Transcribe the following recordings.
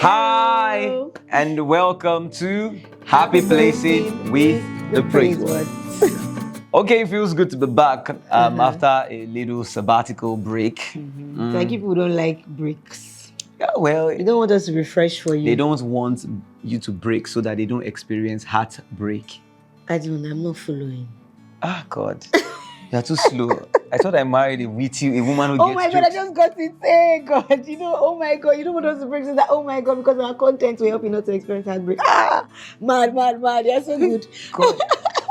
Hi, and welcome to Happy Placing with the Praise Word. Okay, it feels good to be back after a little sabbatical break. Like people don't like breaks. Yeah, well, They don't want us to refresh for you. they don't want you to break so that they don't experience heartbreak. I'm not following. Ah, God, you're too slow. I thought I married a woman who Oh gets my God, I jokes. just got it. Hey, God, oh my God, you don't want us to break so that, oh my God, because our content will help you not to experience heartbreak. Ah, mad, you're so good. God,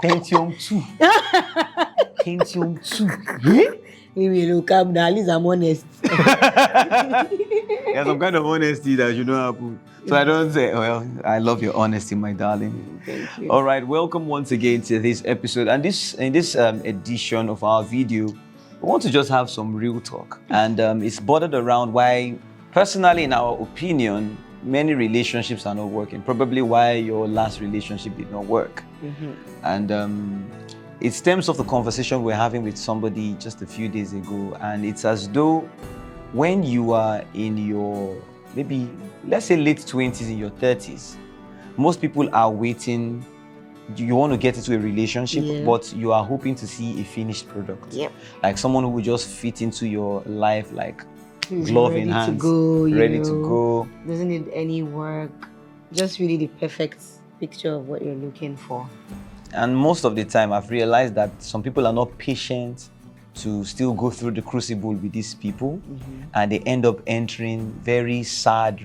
Pentium 2. Pentium 2. Anyway, look, calm down. At least I'm honest. There's some kind of honesty that you don't happen. So I don't say, well, I love your honesty, my darling. Thank you. All right, welcome once again to this episode. And in this edition of our video, we want to just have some real talk. And it's bordered around why, personally, in our opinion, many relationships are not working. Probably why your last relationship did not work. And it stems off the conversation we're having with somebody just a few days ago. And it's as though when you are in your, maybe, let's say late 20s, in your 30s, most people are waiting. You want to get into a relationship, but you are hoping to see a finished product. Yep. Like someone who will just fit into your life like glove in hands. Ready to go. Doesn't need any work. Just really the perfect picture of what you're looking for. And most of the time, I've realized that some people are not patient to still go through the crucible with these people, and they end up entering very sad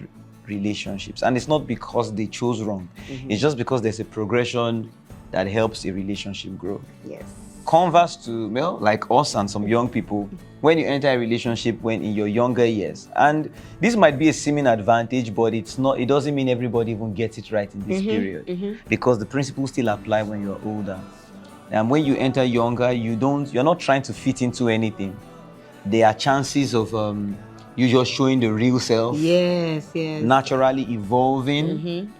relationships. And it's not because they chose wrong. It's just because there's a progression that helps a relationship grow. Yes. Converse to, well, like us and some young people, when you enter a relationship when in your younger years, and this might be a seeming advantage, but it's not. It doesn't mean everybody even gets it right in this period, because the principles still apply when you're older. And when you enter younger, you're not trying to fit into anything. There are chances of you just showing the real self. Yes. Naturally evolving.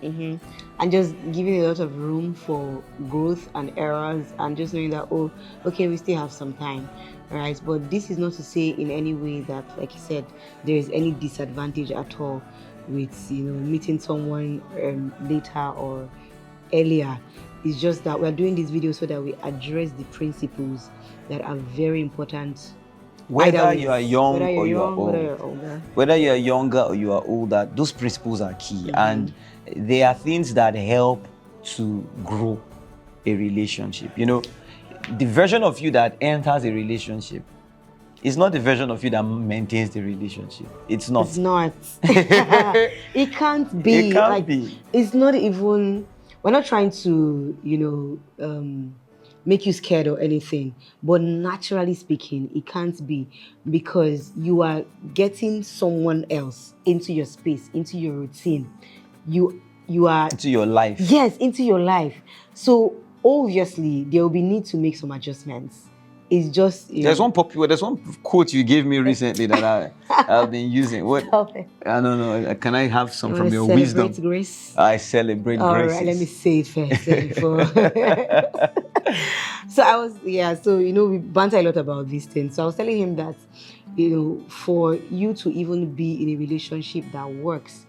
And just giving a lot of room for growth and errors, and just knowing that, oh, okay, we still have some time, right? But this is not to say in any way that, like you said, there is any disadvantage at all with, meeting someone later or earlier. It's just that we're doing this video so that we address the principles that are very important. Whether you are young or you are old. Whether you're older. Whether you are younger or you are older, those principles are key. And they are things that help to grow a relationship. The version of you that enters a relationship is not the version of you that maintains the relationship. It's not. It's not. It can't be. It can't be. It's not even. We're not trying to, make you scared or anything. But naturally speaking, it can't be, because you are getting someone else into your space, into your routine. You are into your life. Yes, into your life. So obviously there will be need to make some adjustments. It's just there's one quote you gave me recently that I've been using. What? I don't know. Can I have some from your wisdom? Grace. I celebrate grace. All right, let me say it first before. So we banter a lot about these things. So I was telling him that, for you to even be in a relationship that works,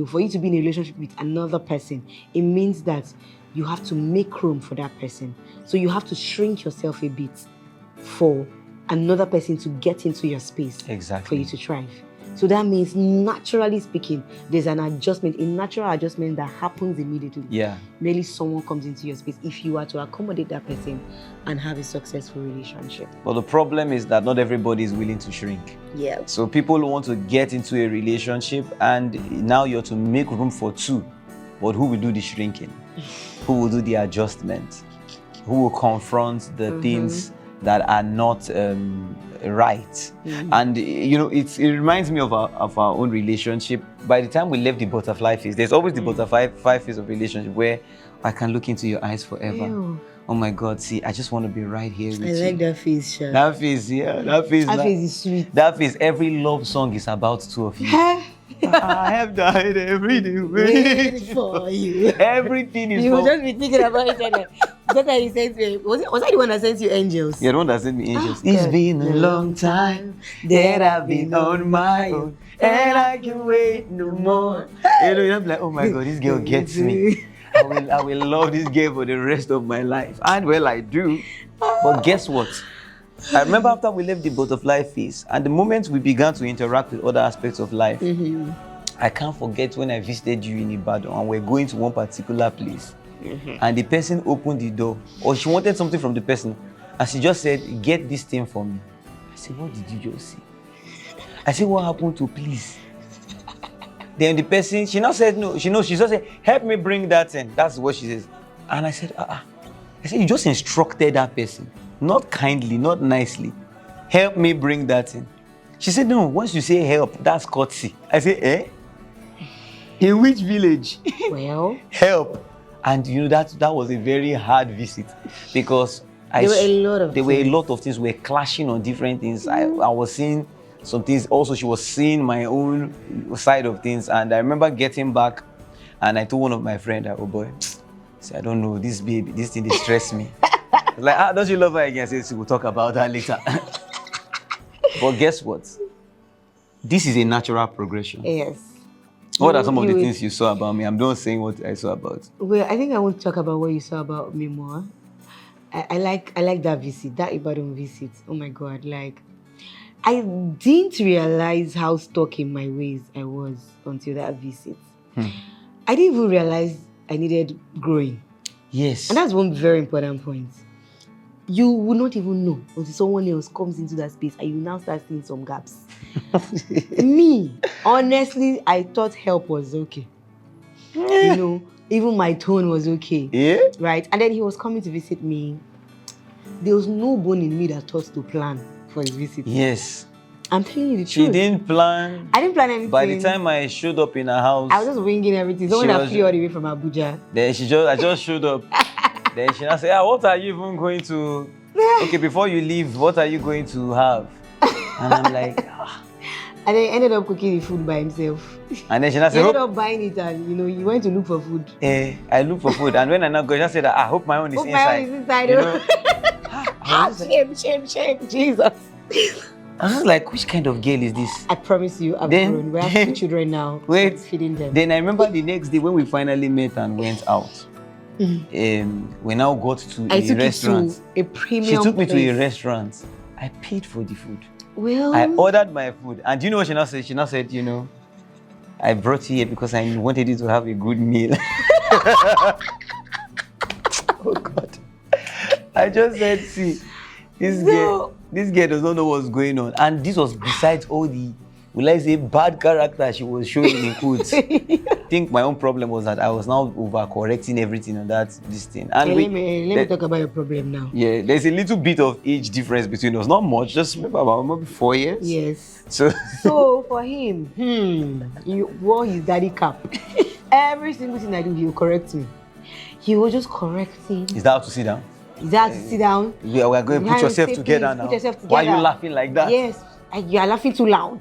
for you to be in a relationship with another person, it means that you have to make room for that person. So you have to shrink yourself a bit for another person to get into your space. Exactly. For you to thrive. So that means, naturally speaking, there's an adjustment, a natural adjustment that happens immediately. Yeah. Merely someone comes into your space if you are to accommodate that person and have a successful relationship. But the problem is that not everybody is willing to shrink. Yeah. So people want to get into a relationship, and now you're to make room for two. But who will do the shrinking? Who will do the adjustment? Who will confront the things that are not right? And it reminds me of our own relationship. By the time we left the butterfly phase, there's always the butterfly phase of relationship where I can look into your eyes forever. Ew. Oh my God, see, I just want to be right here with you. I like that phase, Sha. That phase, yeah. That phase is sweet. That phase, every love song is about two of you. I have died every day waiting for you. Everything is you will just be thinking about it. That's how he sent me. Was I the one that sent you angels? Yeah, the one that sent me angels. It's been a long time that I've been on my own. and I can wait no more. You're like, oh my God, this girl gets me. I will love this girl for the rest of my life. And well, I do. But guess what? I remember after we left the butterfly phase, and the moment we began to interact with other aspects of life, I can't forget when I visited you in Ibadan and we're going to one particular place. And the person opened the door, or she wanted something from the person, and she just said, get this thing for me. I said, what did you just say? I said, what happened to please? Then the person, she now said, no, she just said, help me bring that in. That's what she says. And I said, I said, you just instructed that person, not kindly, not nicely. Help me bring that in. She said, no, once you say help, that's courtesy. I said, eh? In which village? Well, Help. And that was a very hard visit because there were a lot of things. We were clashing on different things. I was seeing some things. Also, she was seeing my own side of things. And I remember getting back and I told one of my friends, oh boy, see, I don't know, this baby, this thing, they stress me. I was like, don't you love her again? I said, we'll talk about that later. But guess what? This is a natural progression. Yes. What are some of the things you saw about me? I'm not saying what I saw about. Well, I think I want to talk about what you saw about me more. I like that visit, that Ibadan visit. Oh my God, like I didn't realize how stuck in my ways I was until that visit. I didn't even realize I needed growing. Yes. And that's one very important point. You will not even know until someone else comes into that space and you now start seeing some gaps. Me, honestly, I thought help was okay. Even my tone was okay. Yeah. Right? And then he was coming to visit me. There was no bone in me that thought to plan for his visit. Yes. I'm telling you the truth. She didn't plan. I didn't plan anything. By the time I showed up in her house, I was just winging everything. Someone that flew all the way from Abuja. Then I just showed up. Then she now said, what are you even going to... Okay, before you leave, what are you going to have? And I'm like... And then he ended up cooking the food by himself. And then she now said... He ended up buying it and, he went to look for food. I look for food. And when I now go, she said, I hope my own is inside. Shame, Jesus. I was like, which kind of girl is this? I promise you, I've grown. We have 2 children now. Wait, feeding them. Then I remember the next day when we finally met and went out. We now got to a restaurant. A premium She took me place. to a restaurant. I paid for the food. Well, I ordered my food. And do you know what she now said? She now said, I brought you here because I wanted you to have a good meal. Oh God. I just said, see, this girl does not know what's going on. And this was besides all the, will I say, bad character she was showing in quotes. I think my own problem was that I was now overcorrecting everything on this thing. And let me talk about your problem now. Yeah, there's a little bit of age difference between us. Not much, just about maybe 4 years. Yes. So for him, he wore his daddy cap. Every single thing I do, he will correct me. He will just correct me. Is that how to sit down? Is that how to sit down? We are going to put yourself together now. Put yourself together. Why are you laughing like that? Yes, you are laughing too loud.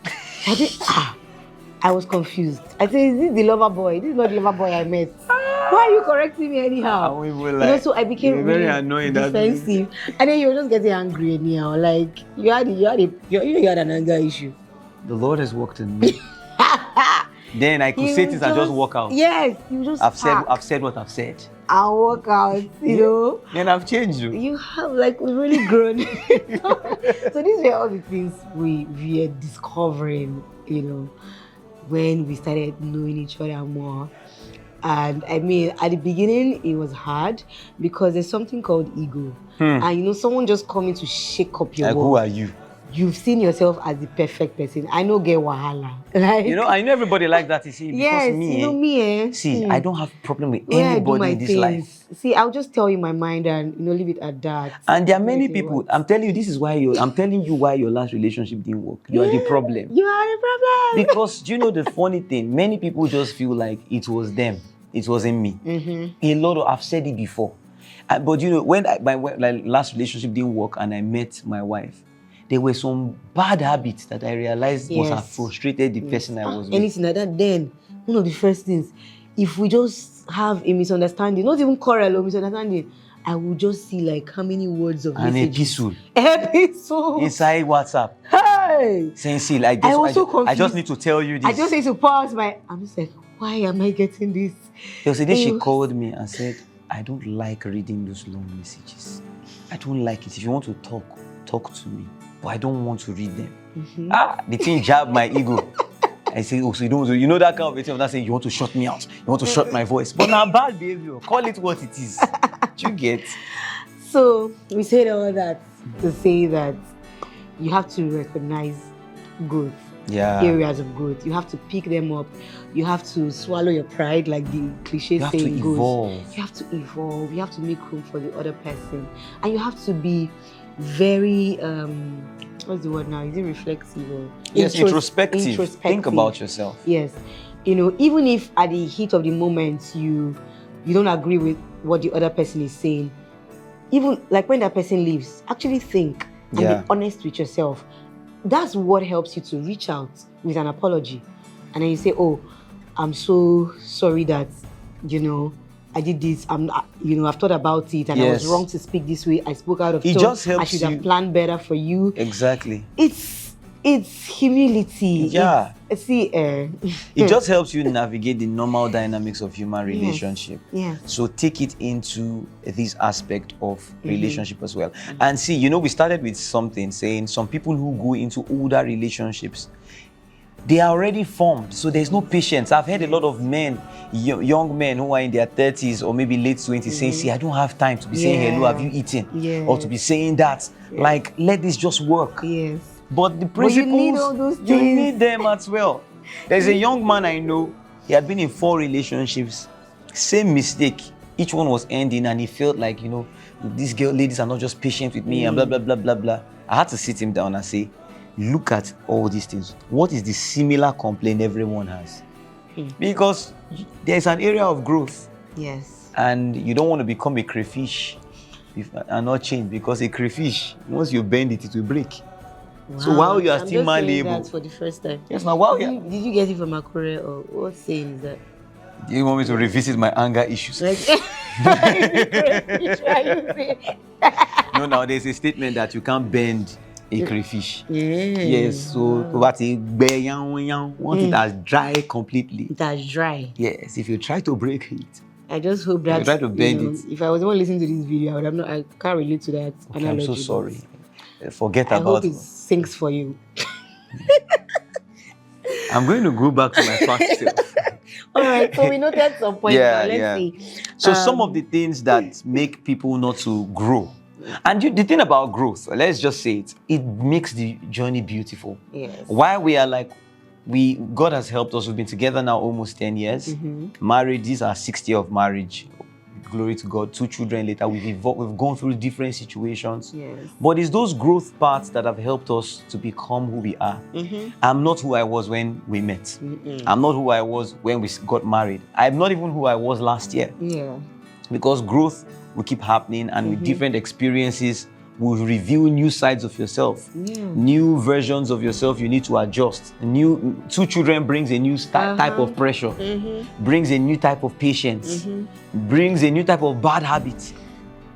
I was confused. I said, is this the lover boy? This is not the lover boy I met. Why are you correcting me anyhow? We were like, so I became very annoying, defensive. And then you were just getting angry anyhow. Like you had an anger issue. The Lord has worked in me. Then I could say things and just walk out. Yes, you just I've said what I've said. I'll walk out, And I've changed you. You have we've really grown. So these were all the things we are discovering, when we started knowing each other more. And I mean, at the beginning, it was hard because there's something called ego. And someone just coming to shake up your world. Who are you? You've seen yourself as the perfect person. I know get wahala. Like, I know everybody like that. You see, because yes, me, See, I don't have problem with anybody in this life. See, I'll just tell you my mind and leave it at that. And there are many people. I'm telling you, this is why I'm telling you why your last relationship didn't work. You are the problem. You are the problem. Because do you know the funny thing? Many people just feel like it was them. It wasn't me. I've said it before. But when my last relationship didn't work and I met my wife, there were some bad habits that I realized must have frustrated the person I was with. Anything like that, then one of the first things, if we just have a misunderstanding, not even quarrel or misunderstanding, I will just see how many words of an messages. epistle Epistle. inside WhatsApp. Hey! Hey. saying, see, like I this, was so I just confused. need to tell you this. I just need to pause I'm just like, why am I getting this? There was a day she It was- called me and said, I don't like reading those long messages. I don't like it. If you want to talk, talk to me. But I don't want to read them. The thing jabbed my ego. I say, oh, so you don't, you know that kind of thing of that saying, you want to shut me out, you want to shut my voice. But now bad behavior, call it what it is. Do you get? So we said all that to say that you have to recognize growth, areas of growth. You have to pick them up. You have to swallow your pride, like the cliche You have to saying goes. evolve. You have to evolve. You have to make room for the other person, and you have to be very what's the word now? Is it reflexive or Yes, introspective. Think about yourself. Yes, even if at the heat of the moment you don't agree with what the other person is saying, even like when that person leaves, actually think and be honest with yourself. That's what helps you to reach out with an apology, and then you say, "Oh, I'm so sorry that I did this. I've thought about it, and I was wrong to speak this way. I spoke out of turn. Just helps I should have planned better for you." Exactly. It's humility. Yeah. It just helps you navigate the normal dynamics of human relationship. Yes. So take it into this aspect of relationship as well. And see, we started with something saying some people who go into older relationships, they are already formed, so there's no patience. I've heard a lot of men, young men who are in their 30s or maybe late 20s saying, see, I don't have time to be saying hello, have you eaten? Or to be saying that. Like, let this just work. Yes. But the principles, you need all those things. You need them as well. There's a young man I know, he had been in 4 relationships, same mistake. Each one was ending and he felt like, these ladies are not just patient with me and blah, blah, blah, blah, blah. I had to sit him down and say, look at all these things. What is the similar complaint everyone has? Because there's an area of growth. Yes. And you don't want to become a crayfish and not change, because a crayfish, once you bend it, it will break. Wow. So while you are still malleable. That's for the first time. Yes, now while did you get it from Akure, or what saying is that? Do you want me to revisit my anger issues? Like, no, now there's a statement that you can't bend a crayfish. Yes, so once it has dry completely. It has dry. Yes, if you try to break it. I just hope that you try to bend it. If I was the one listening to this video, I can't relate to that analogy. I'm so sorry. Forget I about hope it sinks for you. I'm going to go back to my past self. All right, so we noted some points. Let's see. So some of the things that make people not to grow. And the thing about growth, let's just say it makes the journey beautiful. Yes. Why we are like, God has helped us. We've been together now almost 10 years. Married, these are 6 years of marriage. Glory to God. 2 children later, we've gone through different situations. Yes. But it's those growth paths that have helped us to become who we are. I'm not who I was when we met. I'm not who I was when we got married. I'm not even who I was last year. Yeah. Because growth will keep happening, and with different experiences will reveal new sides of yourself, new versions of yourself you need to adjust. 2 children brings a new type of pressure, brings a new type of patience, brings a new type of bad habit.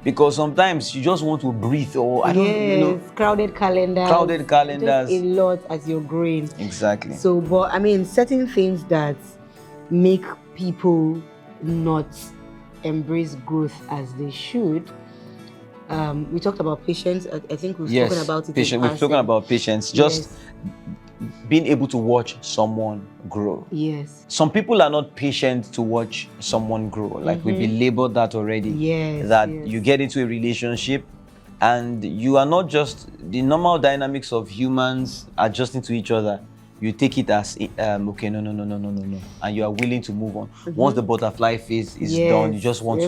Because sometimes you just want to breathe, or I don't crowded calendars. Just a lot as you're growing. Exactly. So, but I mean, certain things that make people not embrace growth as they should. We talked about patience. I think we've spoken about it. We've spoken about patience. Just being able to watch someone grow. Yes. Some people are not patient to watch someone grow. Like we've been labeled that already. Yes. That you get into a relationship and you are not just the normal dynamics of humans adjusting to each other. You take it as okay, no, and you are willing to move on. Once the butterfly phase is done, you just want to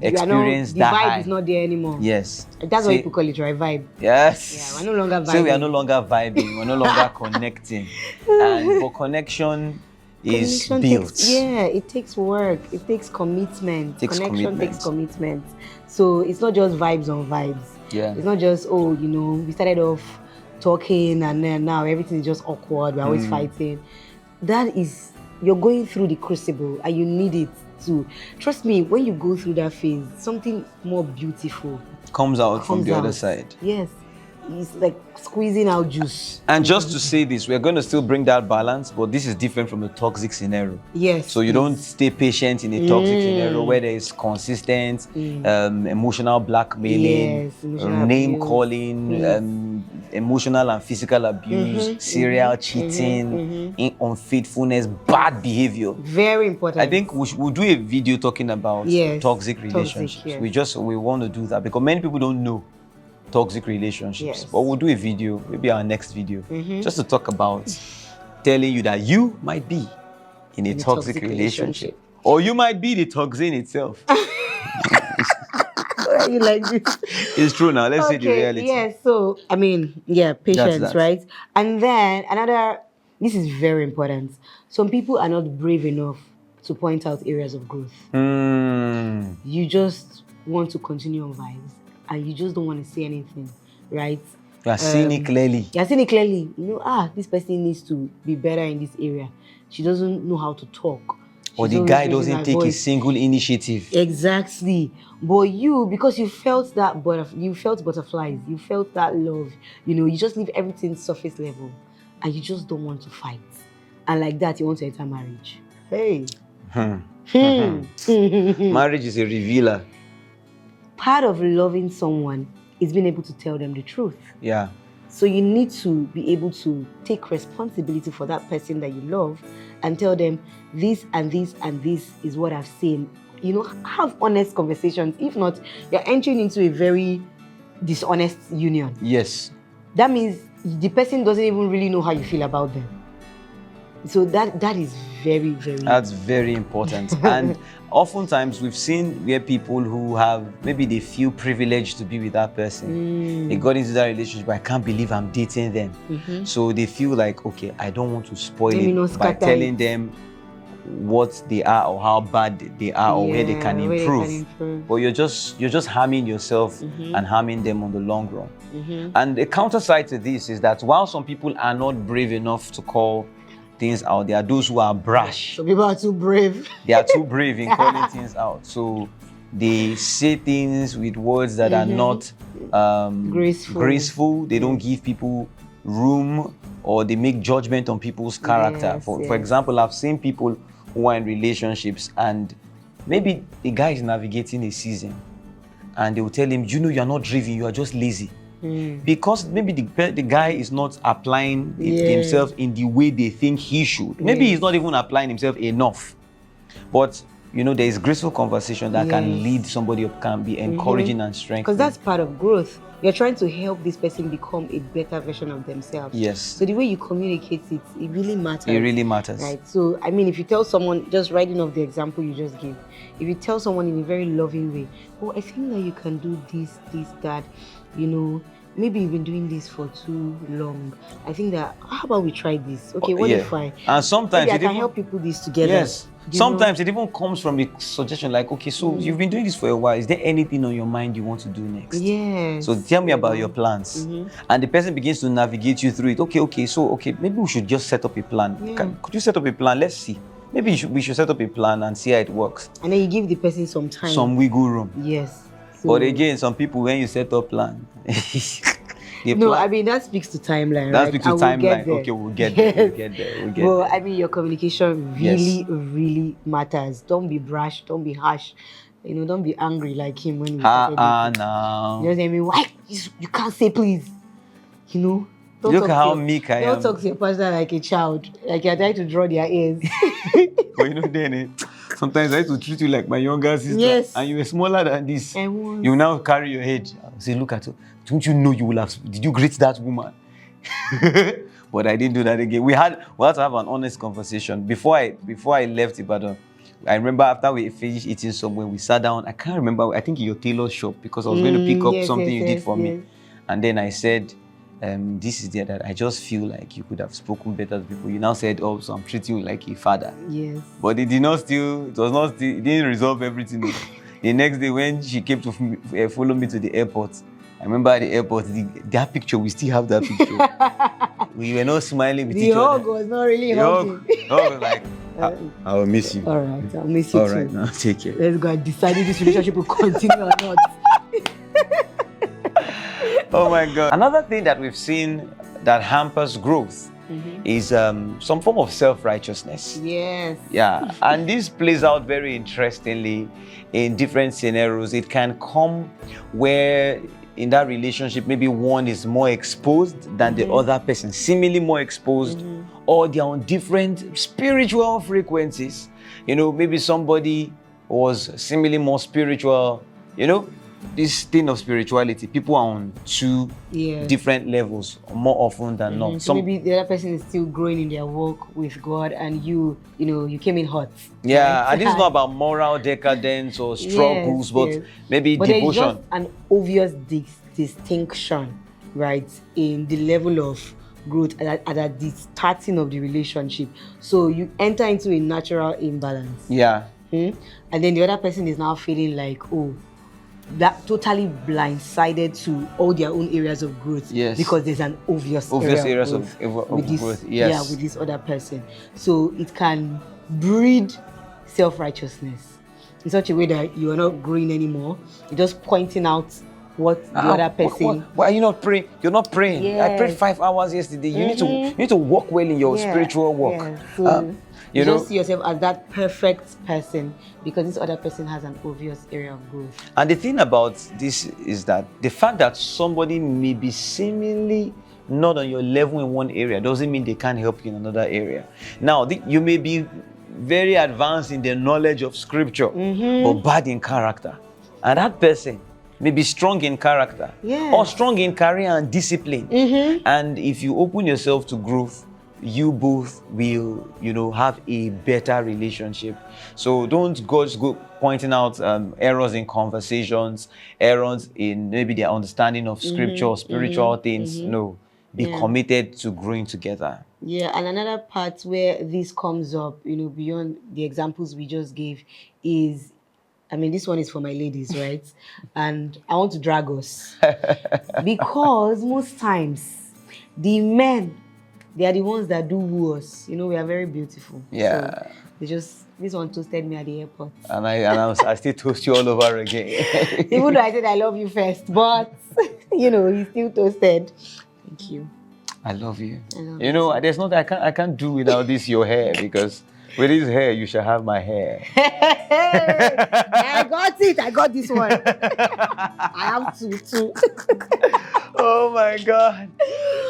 experience that the vibe high. is not there anymore. Yes, that's what people call it, right? Vibe. Yes. Yeah, we're no longer vibing. So we are no longer vibing. We're no longer connecting. And for connection is built. It takes work. It takes commitment. Connection takes commitment. So it's not just vibes on vibes. Yeah. It's not just we started off talking and then now everything is just awkward. We're always fighting. That is, you're going through the crucible and you need it to. Trust me, when you go through that phase, something more beautiful comes out from the other side. Yes. it's like squeezing out juice. And just to say this, we're going to still bring that balance, but this is different from a toxic scenario. Yes. So you don't stay patient in a toxic scenario where there is consistent emotional blackmailing, Yes, emotional name abuse. calling, emotional and physical abuse, serial cheating, unfaithfulness, bad behavior. Very important. I think we'll do a video talking about toxic relationships. Yes. We want to do that because many people don't know toxic relationships. Yes. But we'll do a video, maybe our next video, just to talk about telling you that you might be in a toxic relationship. Or you might be the toxin itself. Why are you like this? It's true now. Let's say the reality. Yes. So, I mean, patience, right? And then this is very important. Some people are not brave enough to point out areas of growth. You just want to continue on vibes and you just don't want to say anything, right? You are seeing it clearly. You are seeing it clearly. You know, this person needs to be better in this area. She doesn't know how to talk. Or the guy doesn't take a single initiative. Exactly. But you, because you felt that you felt butterflies, you felt that love, you just leave everything surface level and you just don't want to fight. And like that, you want to enter marriage. Hey. Marriage is a revealer. Part of loving someone is being able to tell them the truth. Yeah. So you need to be able to take responsibility for that person that you love and tell them this and this and this is what I've seen. Have honest conversations. If not, you're entering into a very dishonest union. Yes. That means the person doesn't even really know how you feel about them. So that is very, very... That's very important. And oftentimes we've seen where people who maybe they feel privileged to be with that person. They got into that relationship, but I can't believe I'm dating them. So they feel like, okay, I don't want to spoil it by telling them what they are or how bad they are or where they can improve. But you're just harming yourself and harming them on the long run. And the counter side to this is that while some people are not brave enough to call things out, there are those who are brash. So people are too brave. They are too brave in calling things out. So they say things with words that are not graceful. They don't give people room, or they make judgment on people's character. For example, I've seen people who are in relationships and maybe the guy is navigating a season and they will tell him, you're not driven, you are just lazy. Because maybe the guy is not applying himself in the way they think he should. Maybe he's not even applying himself enough. But there is graceful conversation that can lead somebody up, can be encouraging and strengthening. Because that's part of growth. You're trying to help this person become a better version of themselves. Yes. So the way you communicate it really matters. It really matters. Right. So, I mean, if you tell someone, just writing off the example you just gave, if you tell someone in a very loving way, I think that you can do this, that, maybe you've been doing this for too long. I think that, how about we try this? Okay, what if and sometimes I can help people this together. Yes. Sometimes it even comes from a suggestion like, okay, so you've been doing this for a while. Is there anything on your mind you want to do next? Yes. So tell me about your plans. And the person begins to navigate you through it. Okay, maybe we should just set up a plan. Could you set up a plan? Let's see. Maybe we should set up a plan and see how it works. And then you give the person some time. Some wiggle room. Yes. But again, some people, when you set up plan, I mean, that speaks to timeline. That speaks to timeline. Okay, we'll get there. Well, I mean, your communication really, really matters. Don't be brash. Don't be harsh. Don't be angry like him when we started. No. You know what I mean? Why? You can't say please. Don't Look at how meek I am. Don't talk to your partner like a child. Like you're trying to draw their ears. But then sometimes I have to treat you like my younger sister. Yes. And you were smaller than this. You now carry your head. I'll say, look at her. Don't you know you will have... Did you greet that woman? But I didn't do that again. We had to have an honest conversation. Before I left Ibadan, I remember after we finished eating somewhere, we sat down. I can't remember. I think in your tailor's shop, because I was going to pick up something you did for me. And then I said, this is that I just feel like you could have spoken better to people. You now said, so I'm treating you like a father. Yes. But it didn't resolve everything. The next day when she came to follow me to the airport, I remember at the airport, that picture, we still have that picture. We were not smiling with each other. The hug was not really hugging. The hug was like, I will miss you. All right, I'll miss you too. All right, now take care. Let's go and decide if this relationship will continue or not. Oh my God. Another thing that we've seen that hampers growth is some form of self-righteousness. Yes. Yeah, and this plays out very interestingly in different scenarios. It can come where in that relationship, maybe one is more exposed than the other person, seemingly more exposed, or they're on different spiritual frequencies. You know, maybe somebody was seemingly more spiritual, you know, this thing of spirituality, people are on two different levels more often than not. So maybe the other person is still growing in their walk with God, and you came in hot. Yeah, right? and this is not about moral decadence or struggles, but maybe but devotion. There's just an obvious distinction, right, in the level of growth at the starting of the relationship. So you enter into a natural imbalance. Yeah. And then the other person is now feeling like, oh, that totally blindsided to all their own areas of growth. Yes. Because there's an obvious areas of growth. Yes. Yeah, with this other person. So it can breed self-righteousness in such a way that you are not growing anymore. You're just pointing out what the other person. Why are you not praying? You're not praying. Yes. I prayed 5 hours yesterday. You need to walk well in your spiritual walk. So you know, just see yourself as that perfect person because this other person has an obvious area of growth. And the thing about this is that the fact that somebody may be seemingly not on your level in one area doesn't mean they can't help you in another area. Now, you may be very advanced in the knowledge of scripture, but bad in character. And that person may be strong in character or strong in career and discipline. And if you open yourself to growth, you both will, have a better relationship. So don't just go pointing out errors in conversations, errors in maybe their understanding of scripture, spiritual things. No, be committed to growing together. Yeah, and another part where this comes up, beyond the examples we just gave is, this one is for my ladies, right? And I want to drag us. Because most times, the men, they are the ones that do woo us. We are very beautiful. Yeah. So this one toasted me at the airport. And I still toast you all over again. Even though I said I love you first, but, he still toasted. Thank you. I love you. I love you. There's not, I can't do without this, your hair, because with this hair, you shall have my hair. I got it. I got this one. I have two. Oh my God.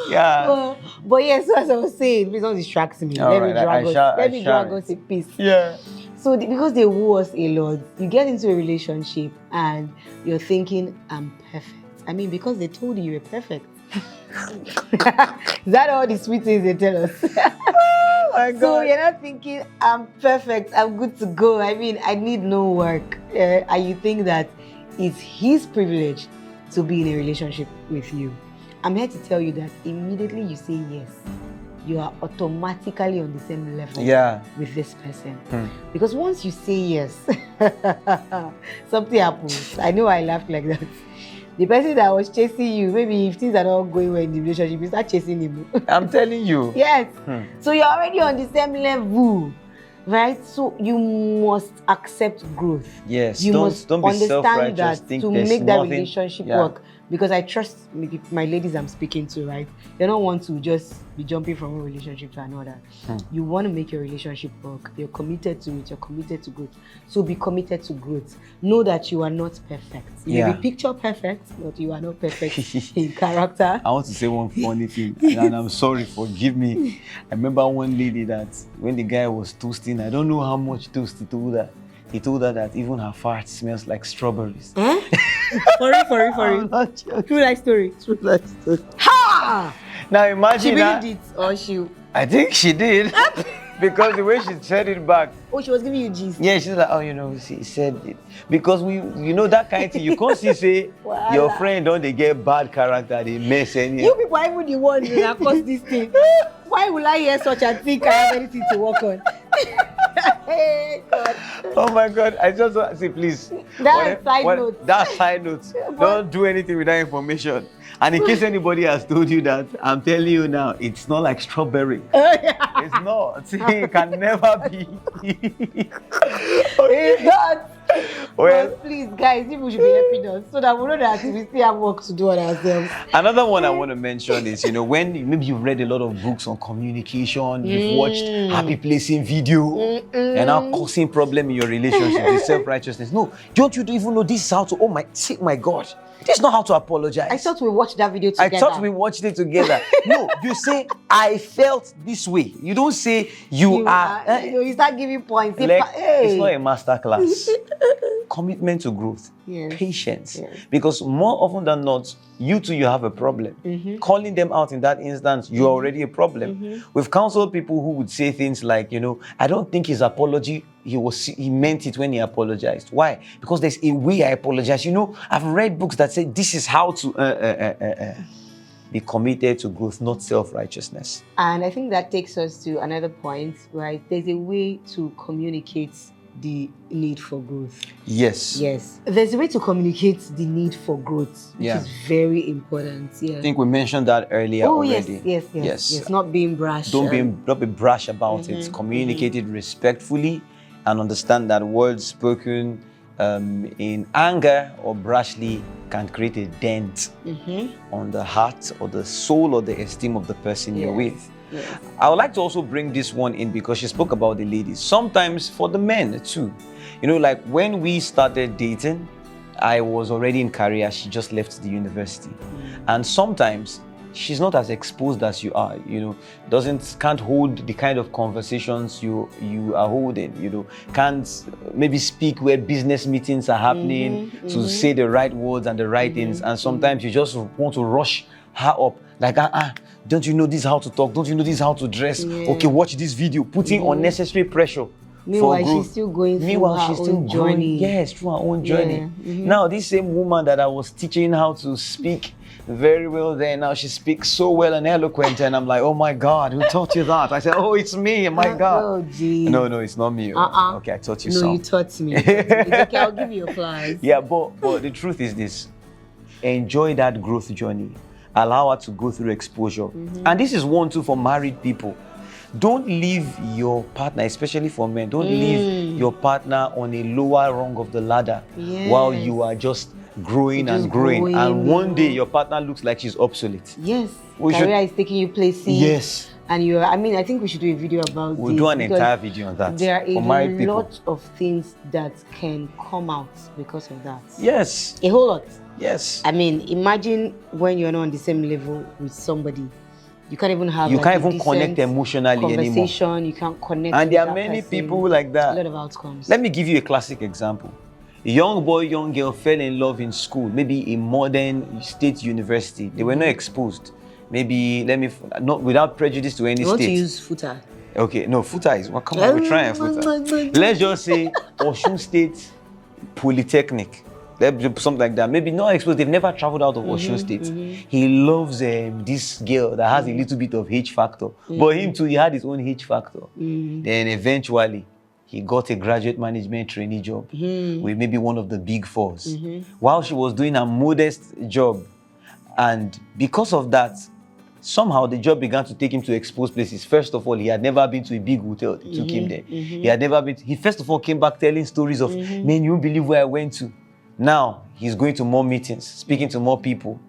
Yeah. But yes, as I was saying, please don't distract me. Let me drag us a piece. Yeah. So because they woo us a lot, you get into a relationship and you're thinking, I'm perfect. Because they told you were perfect. Is that all the sweet things they tell us? Oh my God. So you're not thinking, I'm perfect, I'm good to go. I need no work. And you think that it's his privilege to be in a relationship with you. I'm here to tell you that immediately you say yes, you are automatically on the same level with this person. Because once you say yes, something happens. I know I laughed like that. The person that was chasing you, maybe if things are not going well in the relationship, you start chasing him. I'm telling you. Yes. So you're already on the same level, right? So you must accept growth. Yes. You must don't be understand that to make that relationship work. Because I trust my ladies I'm speaking to, right? They don't want to just be jumping from one relationship to another. You want to make your relationship work. You're committed to it. You're committed to growth. So be committed to growth. Know that you are not perfect. You may be picture perfect, but you are not perfect in character. I want to say one funny thing, and I'm sorry, forgive me. I remember one lady that when the guy was toasting, I don't know how much toast he told her. He told her that even her fart smells like strawberries. For real. True life story. Ha! Now imagine she believed it, or she? I think she did. Because the way she said it back. Oh, she was giving you gist. Yeah, she's like, she said it. Because that kind of thing, you can't say your friend don't they get bad character, they mess any. You people are even the ones that cause this thing. Why will I hear such a thing? I have anything to work on. Hey, God. Oh my God! I just want to say, please. That side note. Don't do anything with that information. And in case anybody has told you that, I'm telling you now, it's not like strawberry. It's not. It can never be. It's not. Well, But please, guys, people should be helping us so that we know that we still have work to do on ourselves. another one I want to mention is, when maybe you've read a lot of books on communication, you've watched happy placing video, and now causing problem in your relationship with self-righteousness. No, don't you even know this is how to, my God, this is not how to apologize. I thought we watched that video together. I thought we watched it together. No, you say, I felt this way. You don't say, you are. You start giving points. It's not a master class. Commitment to growth, Yes. patience. Yes. Because more often than not, you have a problem. Calling them out in that instance, you're already a problem. We've counseled people who would say things like, I don't think his apology, he meant it when he apologized. Why? Because there's a way I apologize. I've read books that say this is how to be committed to growth, not self-righteousness. And I think that takes us to another point, right? There's a way to communicate the need for growth. Yes. Yes. There's a way to communicate the need for growth, which is very important. Yeah. I think we mentioned that earlier already. Yes. Not being brash. Don't be brash about it. Communicate it respectfully and understand that words spoken in anger or brashly can create a dent on the heart or the soul or the esteem of the person you're with. Yes. I would like to also bring this one in because she spoke about the ladies. Sometimes for the men too. Like when we started dating, I was already in career. She just left the university. And sometimes she's not as exposed as you are, can't hold the kind of conversations you are holding, can't maybe speak where business meetings are happening to say the right words and the right things. And sometimes you just want to rush her up, like, don't you know this is how to talk? Don't you know this is how to dress? Okay, watch this video, putting unnecessary pressure. Meanwhile, she's still going through her own journey. Yes, through her own journey. Now, this same woman that I was teaching how to speak very well there, now she speaks so well and eloquent, and I'm like, oh my God, who taught you that? I said, oh, it's me, my God. Oh, geez. No, it's not me. Okay, I taught you some. No, you taught me. It's okay, I'll give you applause. Yeah, but the truth is this. Enjoy that growth journey. Allow her to go through exposure. And this is one too for married people. Don't leave your partner, especially for men, don't leave your partner on a lower rung of the ladder while you are just growing and growing. And one day your partner looks like she's obsolete. Yes. Career is taking you places. Yes. And I think we should do a video about We'll do an entire video on that. There are for married a lot of things that can come out because of that. Yes. A whole lot. Yes. Imagine when you're not on the same level with somebody. You can't even have connect emotionally anymore. You can't connect. And there are many people like that. A lot of outcomes. Let me give you a classic example. A young boy, young girl fell in love in school, maybe in modern state university. They were not exposed. Maybe, not without prejudice to any you state. Want to use FUTA? Okay, no, FUTA is, come on, we're trying FUTA. Let's just say Osun State Polytechnic. Something like that. Maybe not exposed. They've never traveled out of Osun State. He loves this girl that has a little bit of H factor. But him too, he had his own H factor. Then eventually, he got a graduate management trainee job with maybe one of the big fours. While she was doing a modest job. And because of that, somehow the job began to take him to exposed places. First of all, he had never been to a big hotel. They took him there. He had never been. He first of all came back telling stories of, man, you won't believe where I went to. Now, he's going to more meetings, speaking to more people.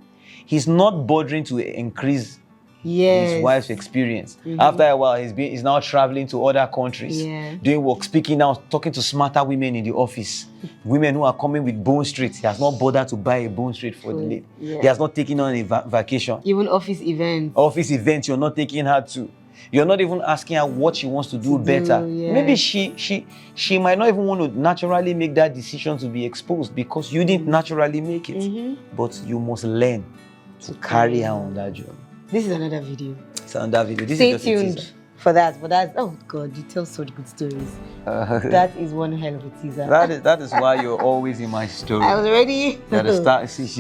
He's not bothering to increase his wife's experience. After a while, he's now traveling to other countries, doing work, speaking out, talking to smarter women in the office. Women who are coming with bone straight. He has not bothered to buy a bone straight for the lady. He has not taken on a vacation. Even office events. Office events, you're not taking her to. You're not even asking her what she wants to do better. Maybe she might not even want to naturally make that decision to be exposed because you didn't naturally make it. But you must learn to carry her on that journey. This is another video. It's another video. This Stay is just tuned for that. But that's, oh God, you tell such good stories. That is one hell of a teaser. That is why you're always in my story. I was ready.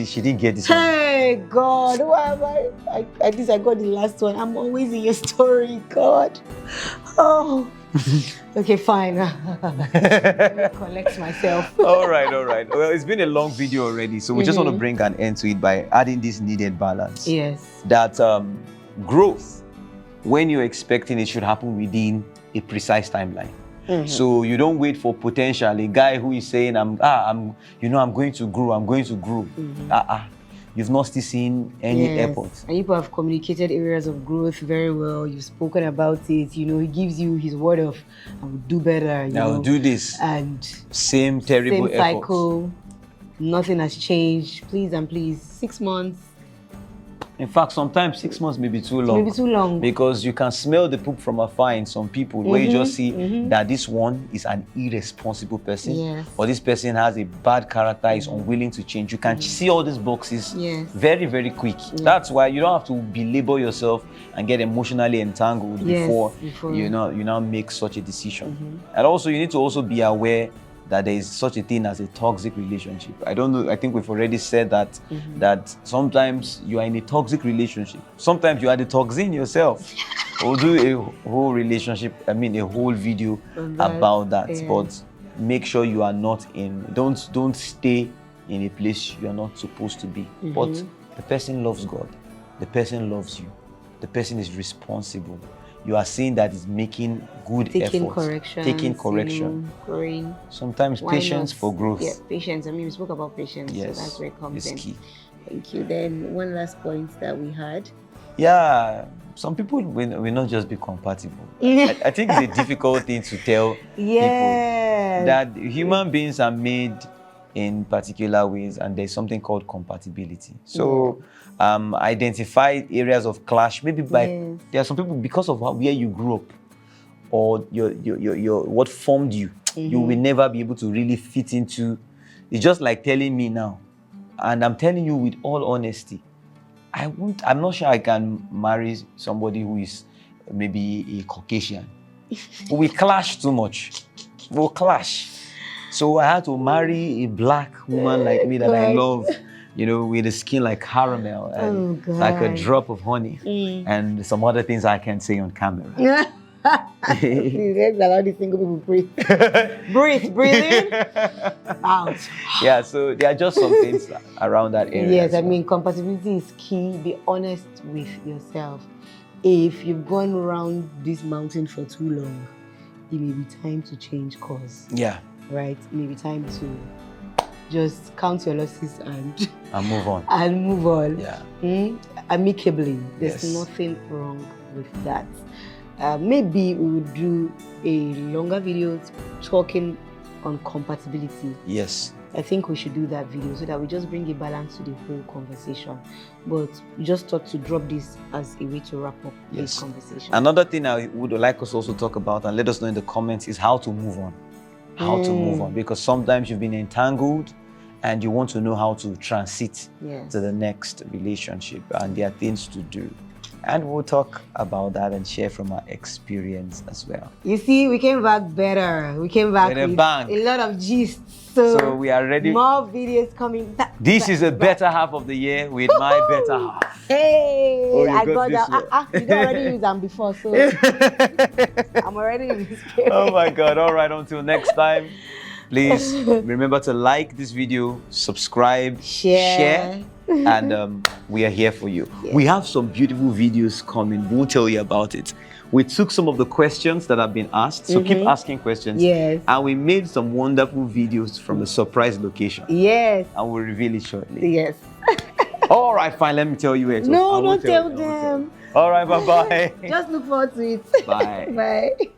She didn't get this one. Hey God, why am I? At least I got the last one. I'm always in your story, God. Oh. Okay, fine. Let me collect myself. All right. Well, it's been a long video already, so we just want to bring an end to it by adding this needed balance. Yes. That growth, when you're expecting it, should happen within a precise timeline. So you don't wait for potential. A guy who is saying, I'm going to grow, I'm going to grow. You've not still seen any effort. And you have communicated areas of growth very well. You've spoken about it. You know, he gives you his word of, I will do better. I will do this. And same terrible same cycle. Nothing has changed. Please and please, 6 months. In fact, sometimes 6 months may be too long. Maybe too long. Because you can smell the poop from afar in some people, where you just see that this one is an irresponsible person, or this person has a bad character, is unwilling to change. You can see all these boxes very, very quick. That's why you don't have to belabor yourself and get emotionally entangled before you now make such a decision. And also, you need to also be aware that there is such a thing as a toxic relationship. I don't know, I think we've already said that, that sometimes you are in a toxic relationship. Sometimes you are the toxin yourself. We'll do a whole a whole video about that. But make sure you are not don't stay in a place you are not supposed to be. But the person loves God. The person loves you. The person is responsible. You are seeing that is making good efforts. Taking correction. Growing. Sometimes patience for growth. Yeah, patience. I mean, we spoke about patience, so that's where it comes in. Key. Thank you. Then one last point that we had. Yeah, some people will not just be compatible. I think it's a difficult thing to tell people that human beings are made in particular ways, and there's something called compatibility. So identify areas of clash, maybe by there are some people, because of where you grew up or your what formed you, you will never be able to really fit into. It's just like telling me now, and I'm telling you with all honesty, I'm not sure I can marry somebody who is maybe a Caucasian. We clash too much. We'll clash. So I had to marry a black woman like me that I love, with a skin like caramel and like a drop of honey and some other things I can't say on camera. Let's allow the single people breathe. Breathe in, out. Yeah, so there are just some things around that area. Yes, I mean, compatibility is key. Be honest with yourself. If you've gone around this mountain for too long, it may be time to change course. Yeah. Right? It may be time to just count your losses and move on. And move on. Yeah. Amicably. There's nothing wrong with that. Maybe we would do a longer video talking on compatibility. Yes. I think we should do that video so that we just bring a balance to the whole conversation. But we just thought to drop this as a way to wrap up this conversation. Another thing I would like us also talk about, and let us know in the comments, is how to move on. How to move on, because sometimes you've been entangled and you want to know how to transit to the next relationship, and there are things to do. And we'll talk about that and share from our experience as well. You see, we came back better. We came back with a lot of gist. So we are ready. More videos coming. This is a better half of the year with my better half. Hey, I got that. You don't already use them before, so I'm already in this game. Oh my God. All right, until next time. Please remember to like this video, subscribe, share, and we are here for you. Yes. We have some beautiful videos coming. We'll tell you about it. We took some of the questions that have been asked, so keep asking questions. Yes. And we made some wonderful videos from the surprise location. Yes. And we'll reveal it shortly. Yes. All right, fine. Let me tell you it. No, don't tell them. All right, bye-bye. Just look forward to it. Bye. Bye.